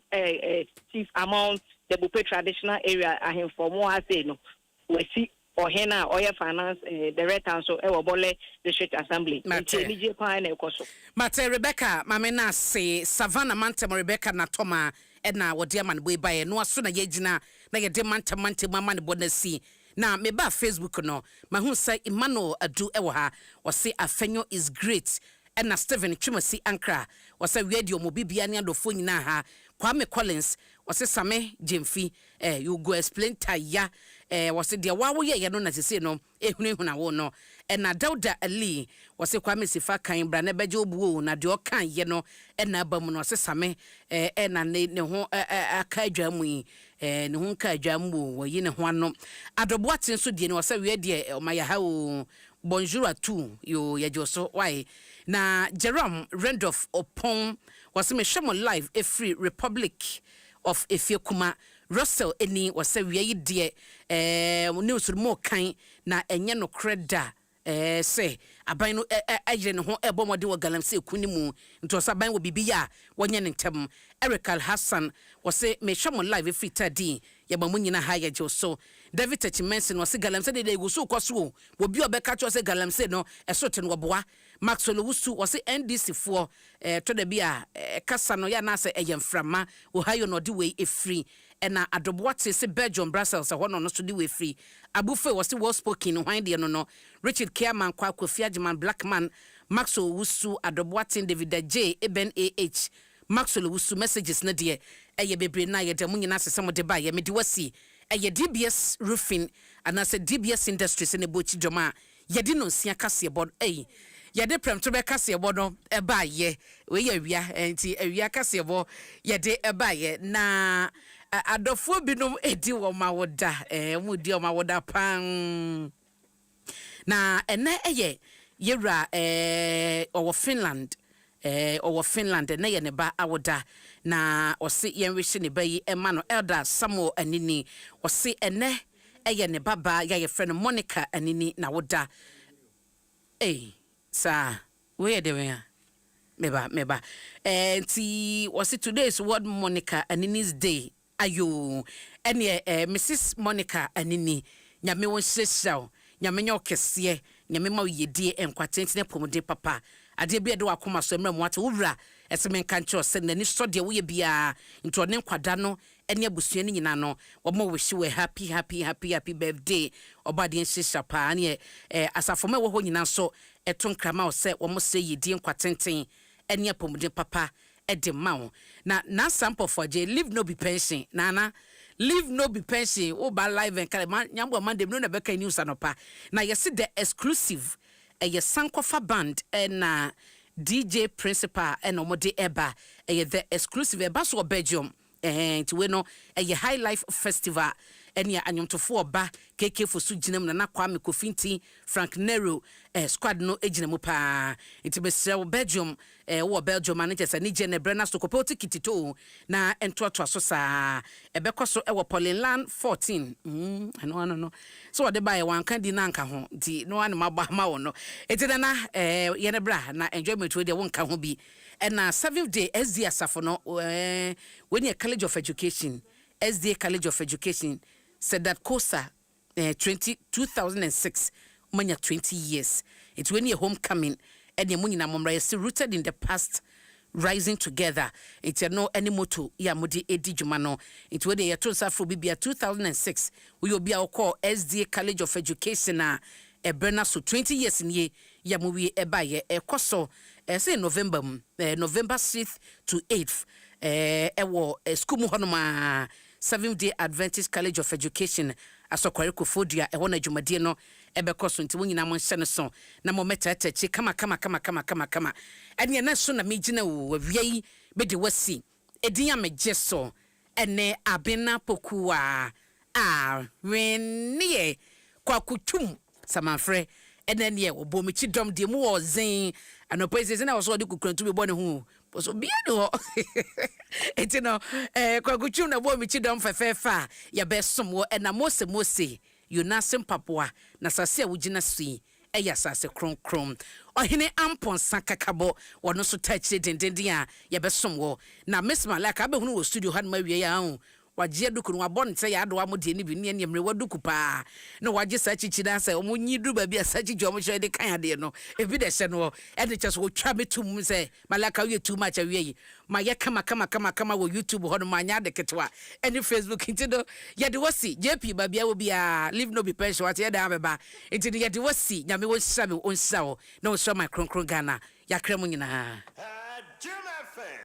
chief among the Bupe traditional area ahemfo mo ha say no wasi ɔhene a ɔyɛ finance director nso ɛwɔ Bole district assembly nti anigye paa na ɛkɔ so Mate Rebecca mame na se Savannah mantem Rebecca na Toma ɛna wɔde ama no boy bae no aso na yɛgyina na yɛde mantem mama ne bɔ na si na me ba Facebook no mahu sɛ Emmanuel Adu ɛwɔ ha wɔse afenyo is great ɛna Stephen Twimasi Ankra wɔse wiadi omo bibia ne adofo nyina ha Kwame Collins wɔse Same Jemfi you go explain taya wɔse dia wawo ye no na sese no ehunehuna wo no ɛna Dauda Ali wɔse Kwame Sifa kan bra na beje obuo na de ɔkan ye no ɛna abamu no wɔse Same ɛna ne ho aka adwamu yi ne ho ka adwamu wo yi ne ho ano adoboate nso die ne wɔse wiadi ɔmaya ha o bonjour à tous yo yajoso why na Jerome Randolph Opon was me shemo live a free Republic of Efiekuma Russell eni was say we de news mo kan na enye no kreda say aban no ayire ne ho ebo mode wo galamsey kuni mu nto so aban wo bibiya wonye ne ntem. Eric Al Hassan was say me hwemo live every tadi ye ba munyina ha ye jo so David Tachimensin was say galamsey de go so koso wo bi obeka cho say galamsey no eso te no boa. Maxwell Wusu was say NDC for to the bia kasa no ya na say eyemframa Ohio no de we e free na Adobwate say Belgium Brussels a hono no so de we free. Abufe was say well spoken whan de no Richard Kiaman kwa Kofi Agyeman Blackman Maxwell Wusu Adobwate David J Eben AH Maxwell Wusu messages na de eye bebre na ye de munyina sesem de ba ye medi wasi eye DBS roofing and say DBS industries ne bochi doma ye di no sia kase bod yede prem to be kase bo no eba ye we ye wia enti awia kase bo yede eba ye na adofo binom edi wo ma woda mu di o ma woda pan na ene eye yewra owo Finland na ye ne ba awoda na osi yenwishi ne bayi ema no elder Samuel Anini osi ene eye ne baba ye friend Monica Anini na woda sa where de we meba ti was it today's World Monica Anini's day ayo ene Mrs Monica Anini nyame won hyehyɛw nyame nyɛ okɛseɛ nyame ma yedie enkwatenti ne pomode papa ade bia de wakoma so mra mu ate wura eseme nkanche ose na ni so de wo ye bia nto ne nkwada no ene abusua ni nyina no wo mo wish we happy birthday obade nhyehyɛ pa ne asafoma wo ho nyina so eto nkrama ose wo mo se yedie nkwatenten ene pomode papa ede ma wo na sample for je live no be pension nana live no be pension o ba live and kale nyambo mande no na beka news anopa na yesi the exclusive a Sankofa band and DJ Principal and Omode Eba the exclusive Basso Belgium and to win a High Life Festival and ya anyum to 4 ba KK for Sujinem na Kwame Kofinti Frank Nero squad no ejinemu pa it be Belgium wo Belgium managers ani Jene Brenna to kopoti kitito na entoto so sa ebekọ so ewo Polinland 14 no so de buy one kan di na nka ho di no an ma wo no etida na yene bra na enjoyment we de won ka ho bi na 7th day SD asafo no when you College of Education SDA College of Education said that COSA 2006 manya 20 years. It's when your homecoming and your money na momra is rooted in the past, rising together. It's no any motto ya mudi edi jumano. It's when the year for Bibia 2006 we will be our call SDA College of Education na Eberna so 20 years in ye ya muwi ebaye koso say November 6th to 8th ewo school mu honoma 7th Day Adventist College of Education asokware kofodia e wona dwumadie no ebekọ so nti wonyina mo nhyɛ no so na mo metatachi kama ene na so na megina wo awiai be de wasi edin ya megye so ene Abena Opokua Ahwenee kwakutum samafre ene ne obo mechi dom de mu ozin anopese na wo so de kukurantu be bɔ ne ho so bia no etino kwakutum na bo mechi dom fefefa ya besom wo na mose Yonasim Papua na sase a wugina sui eya sase kron ohene amponsa kakabo wono so tachi dendenden a ya besom wo na Miss Malaka abehunu wo studio han ma wie ya ho wagye duku no wabɔ nte ya ado amode ne bi ne emre waduku pa na wagye sachichi da sɛ omunyi du ba bia sachichi omo hwɛ de kan ade no ebi de hye no e de kyɛ so wotwa betum sɛ Malaka wie too much awie yi ma ye kama wo YouTube hɔ no ma nya de ketwa any Facebook ntido ye de wasi JP ba bia wo bia live no be pension what ye da beba ntido ye de wasi nyame wo hya me on hya wo na wo hya my kronkron Ghana ya kra mu nyina